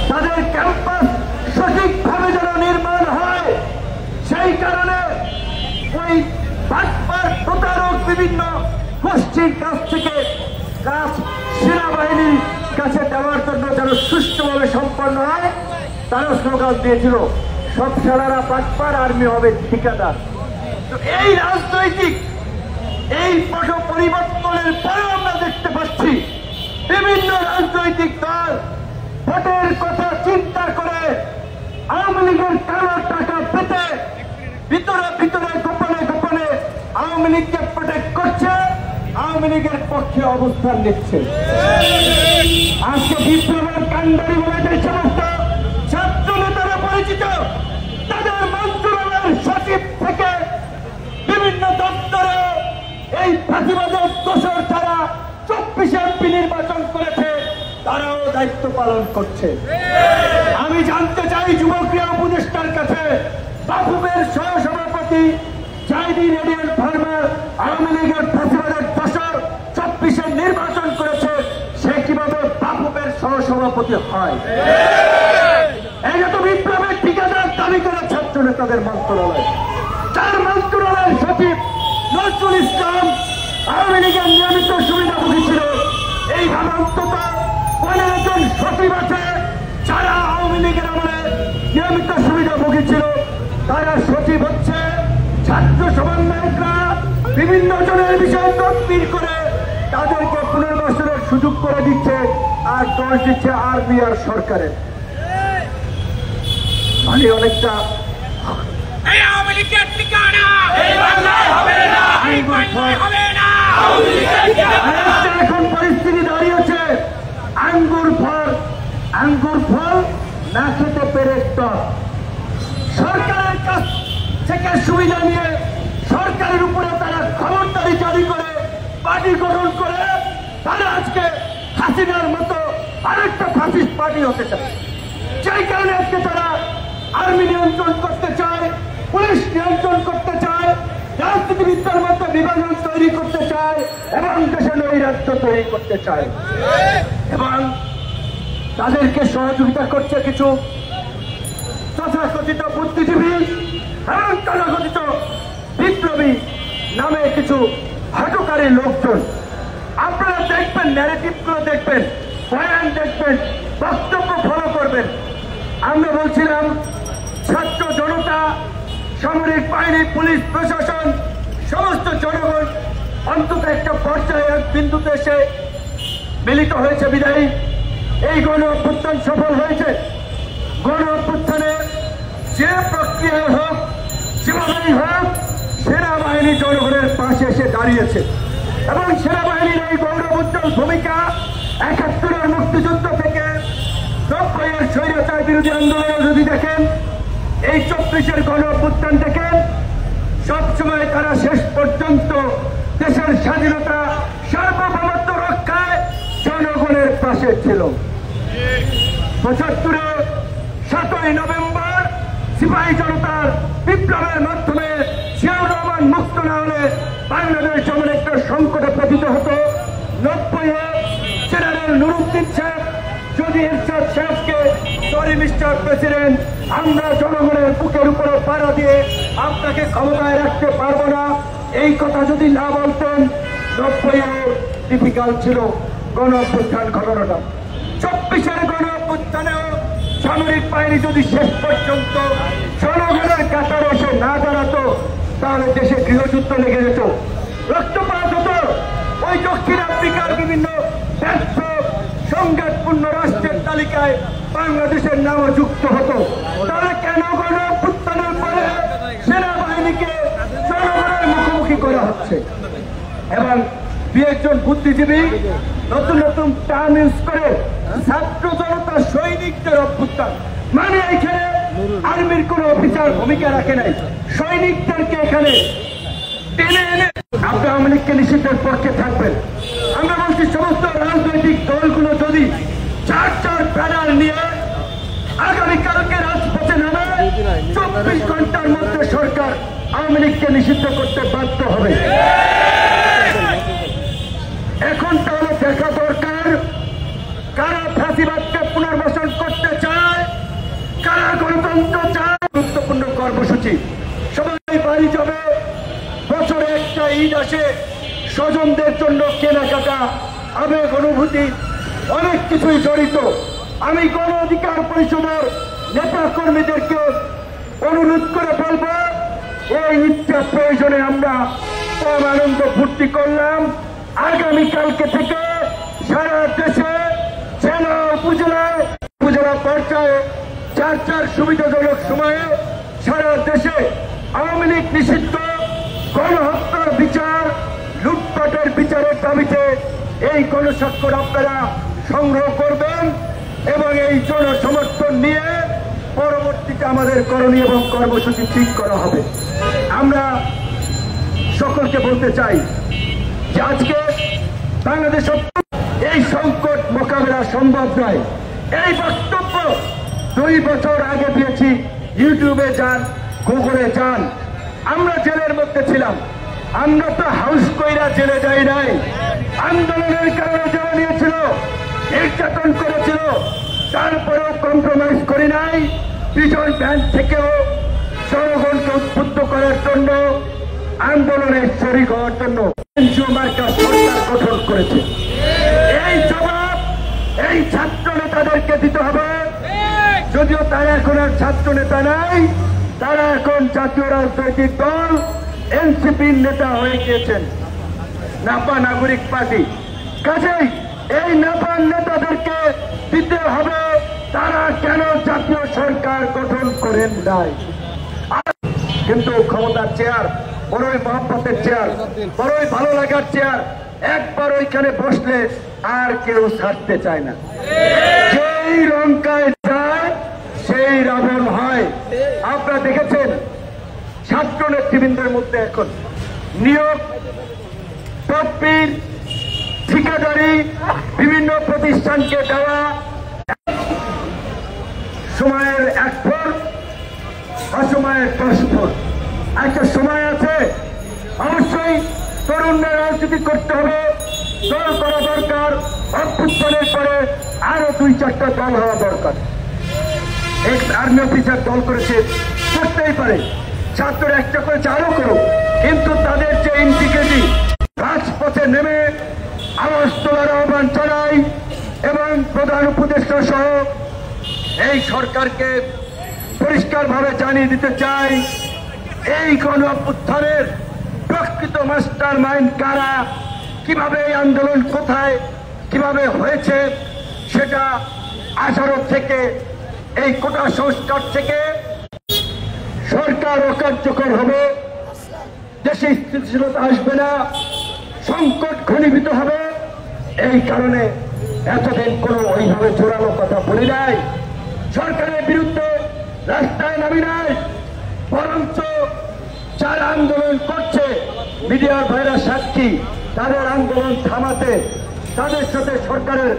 তাদের ক্যাম্পাস সঠিকভাবে যেন নির্মাণ হয়, সেই কারণে ওই বাটপার প্রতারক বিভিন্ন গোষ্ঠীর কাছ থেকে কাজ সেনাবাহিনীর কাছে দেওয়ার জন্য যেন সুষ্ঠুভাবে সম্পন্ন হয়, তারা স্লোগান দিয়েছিল সব সালারা বাটপার, আর্মি হবে ঠিকাদার। তো এই রাজনৈতিক এই পট পরিবর্তনের পরে আমরা দেখতে পাচ্ছি বিভিন্ন রাজনৈতিক দল ভোটের কথা চিন্তা করে আওয়ামী লীগের কালো টাকা পেতে ভিতরে ভিতরে গোপনে গোপনে আওয়ামী লীগকে প্রোটেক্ট করছে, আওয়ামী লীগের পক্ষে অবস্থান নিচ্ছে। আজকে বিপ্লবের কান্ডারি বলে যে সমস্ত ছাত্র নেতারা পরিচিত, তাদের মন্ত্রণালয়ের সচিব থেকে বিভিন্ন দপ্তরে এই ফাঁসিবাদের দোষর যারা 24 এমপি নির্বাচন করেছে তারাও দায়িত্ব পালন করছে। আমি জানতে চাই যুবক্রিয়া উপদেষ্টার কাছে, বাফুফের সহসভাপতি জাহিদুল রেডিয়াল ফার্মার আওয়ামী লীগের ফাঁসিবাদের দোষর 24 নির্বাচন করেছে, সে কিভাবে বাফুফের সহসভাপতি হয়? এই তো বিপ্লবের ঠিকাদার দাবি করে ছাত্র নেতাদের মন্ত্রণালয়, তার মন্ত্রণালয়ের সচিব নজরুল ইসলাম আওয়ামী লীগের নিয়মিত সুবিধাভোগী ছিল। এইভাবে অন্তত 15 জন সচিব আছে যারা আওয়ামী লীগের আমলে নিয়মিত সুবিধাভোগী ছিল, তারা সচিব হচ্ছে। ছাত্র সমন্বয়করা বিভিন্ন জনের বিষয়ে তদবির করে তাদেরকে পুনর্বাসনের সুযোগ করে দিচ্ছে, আর দোষ দিচ্ছে আর্মি আর সরকারের। আমি অনেকটা এখন পরিস্থিতি দাঁড়িয়েছে আঙ্গুর ফল না খেতে পেরে টক। সরকারের কাছ থেকে সুবিধা নিয়ে সরকারের উপরে তারা ক্ষমতারি জারি করে পার্টি গঠন করে তারা আজকে হাসিনার মতো আরেকটা ফাসিস্ট পার্টি হতে চায়। সেই কারণে আজকে তারা আর্মি নিয়ন্ত্রণ করতে চায়, পুলিশ নিয়ন্ত্রণ করতে চায়, রাজনীতিবিদদের মধ্যে বিভাজন তৈরি করতে চায় এবং দেশে নৈরাজ্য তৈরি করতে চায়। এবং তাদেরকে সহযোগিতা করছে কিছু তথাকথিত বুদ্ধিজীবী এবং তথাকথিত বিপ্লবী নামে কিছু হটকারী লোকজন। আপনারা দেখবেন, ন্যারেটিভ গুলো দেখবেন, বয়ান দেখবেন, বক্তব্য ফলো করবেন। আমরা বলছিলাম ছাত্র জনতা, সামরিক বাহিনী, পুলিশ প্রশাসন, সমস্ত জনগণ অন্তত একটা পর্যায়ে এক বিন্দুতে এসে মিলিত হয়েছে বিদায়ী এই গণ অভ্যুত্থান সফল হয়েছে। গণ অভ্যুত্থানে যে প্রক্রিয়া হোক, যেভাবেই হোক, সেনাবাহিনী জনগণের পাশে এসে দাঁড়িয়েছে এবং সেনাবাহিনীর এই গৌরবোজ্জ্বল ভূমিকা ৭১ মুক্তিযুদ্ধ থেকে ৯০ স্বৈরাচার বিরোধী আন্দোলনে যদি দেখেন, এই ২৪ গণ অভ্যুত্থান দেখেন, সবসময় তারা শেষ পর্যন্ত দেশের স্বাধীনতা সার্বভৌমত্ব রক্ষায় জনগণের পাশে ছিল। ৭৫ ৭ই নভেম্বর সিপাহী জনতার বিপ্লবের মাধ্যমে জিয়াউর রহমান মুক্ত না হলে বাংলাদেশ যেমন একটা সংকটে পতিত হতো। ৯০-এ জেনারেল নুরুদ্দিন সাহেব যদি এরশাদ সাহেবকে, সরি মিস্টার প্রেসিডেন্ট, আমরা জনগণের বুকের উপরে পাড়া দিয়ে আপনাকে ক্ষমতায় রাখতে পারবো না, এই কথা যদি না বলতেন, ৯০-এ ডিফিকাল্ট ছিল গণ অভ্যুত্থান ঘটনাটা। ২৪-এর গণ অভ্যুত্থানেও সামরিক বাহিনী যদি শেষ পর্যন্ত জনগণের কাতারে এসে না দাঁড়াতো, তাহলে দেশে গৃহযুদ্ধ লেগে যেত, রক্তপাত হতো। ওই দক্ষিণ আফ্রিকার বিভিন্ন ব্যর্থ সংঘাতপূর্ণ রাষ্ট্রের তালিকায় বাংলাদেশের নামও যুক্ত হতো। তাহলে কেন গণ অভ্যুত্থানের পরে সেনাবাহিনীকে জনগণের মুখোমুখি করা হচ্ছে? এবং একজন বুদ্ধিজীবী নতুন নতুন টার্ম ইউজ করে ছাত্র জনতা সৈনিকদের অভ্যুত্থান, মানে এখানে আর্মির কোন অফিসার ভূমিকা রাখে নাই, সৈনিকদেরকে এখানে টেনে এনে আপনি আওয়ামী লীগকে নিষিদ্ধের পক্ষে থাকবেন। আমরা বলছি সমস্ত রাজনৈতিক দলগুলো যদি ৪ ব্যানার নিয়ে আগামীকালকে রাজপথে নামে, ২৪ ঘন্টার মধ্যে সরকার আওয়ামী লীগকে নিষিদ্ধ করতে বাধ্য হবে। এখন তাহলে দেখা দরকার কারা ফ্যাসিবাদকে পুনর্বাসন করতে চায়। স্বজনদের জন্য কেনাকাটা, আবেগ, অনুভূতি অনেক কিছুই জড়িত। আমি গণ অধিকার পরিষদের নেতা কর্মীদেরকে অনুরোধ করে বলব, এই ইচ্ছা প্রয়োজনে আমরা কম আনন্দ ফুর্তি করলাম। আগামীকালকে থেকে সারা দেশে জেলা উপজেলা পর্যায়ে যার সুবিধাজনক সময়ে সারা দেশে আওয়ামী লীগ নিষিদ্ধ, গণহত্যার বিচার, লুটপাটের বিচারের দাবিতে এই গণস্বাক্ষর আপনারা সংগ্রহ করবেন এবং এই জনসমর্থন নিয়ে পরবর্তীতে আমাদের করণীয় এবং কর্মসূচি ঠিক করা হবে। আমরা সকলকে বলতে চাই যে আজকে বাংলাদেশ এই সংকট মোকাবেলা সম্ভব নয়। এই বক্তব্য 2 বছর আগে দিয়েছি। ইউটিউবে যান, গুগলে যান। আমরা জেলের মধ্যে ছিলাম, আমরা তো হাউস কইরা জেলে যাই নাই। আন্দোলনের কারণে জেলে নিয়েছিল, নির্যাতন করেছিল, তারপরেও কম্প্রোমাইজ করি নাই। বিজয় ব্যাংক থেকেও জনগণকে উদ্বুদ্ধ করার জন্য, আন্দোলনের শরীক হওয়ার জন্য এনজিও মার্কা সরকার গঠন করেছে। এই জবাব এই ছাত্র নেতাদেরকে দিতে হবে। যদিও তারা এখন আর ছাত্র নেতা নাই, তারা এখন জাতীয় রাজনৈতিক দল এনসিপির নেতা হয়ে গিয়েছেন, নাপা নাগরিক পার্টি। কাজেই এই নাপার নেতাদেরকে দিতে হবে তারা কেন জাতীয় সরকার গঠন করেন নাই। কিন্তু ক্ষমতার চেয়ার বড়ই মহব্বতের চেয়ার, বড়ই ভালো লাগার চেয়ার, একবার ওইখানে বসলে আর কেউ ছাড়তে চায় না। যেই লঙ্কায় যায় সেই রাবণ হয়। আপনারা দেখেছেন ছাত্র নেতৃবৃন্দের মধ্যে এখন নিয়োগ, তদবির, ঠিকাদারি, বিভিন্ন প্রতিষ্ঠানকে দেওয়া, সময়ের 1 ফুট, অসময়ের 10 ফুট। একটা সময় আছে, অবশ্যই তরুণরা রাজনীতি করতে হবে, দল করা দরকার। অভ্যুত্থানের পরে আরো 2-4টা দল হওয়া দরকার। আর্মি অফিসার দল করেছে, করতেই পারে। ছাত্ররা একটা করে চালু করুক, কিন্তু তাদের যে ইন্টিগ্রিটি, রাজপথে নেমে আওয়াজ তোলার আহ্বান জানাই এবং প্রধান উপদেষ্টা সহ এই সরকারকে পরিষ্কারভাবে জানিয়ে দিতে চাই, এই গণ অভ্যুত্থানের প্রকৃত মাস্টার মাইন্ড কারা, কিভাবে এই আন্দোলন কোথায় কিভাবে হয়েছে সেটা 18 থেকে এই কোটা সংস্কার থেকে সরকার অকার্যকর হবে, দেশে স্থিতিশীলতা আসবে না, সংকট ঘনীভূত হবে। এই কারণে এতদিন কোনো ওইভাবে জোরালো কথা বলি নাই, সরকারের বিরুদ্ধে রাস্তায় নামি নাই। বরঞ্চ যারা আন্দোলন করছে, মিডিয়ার ভাইরা সাক্ষী, তাদের আন্দোলন থামাতে তাদের সাথে সরকারের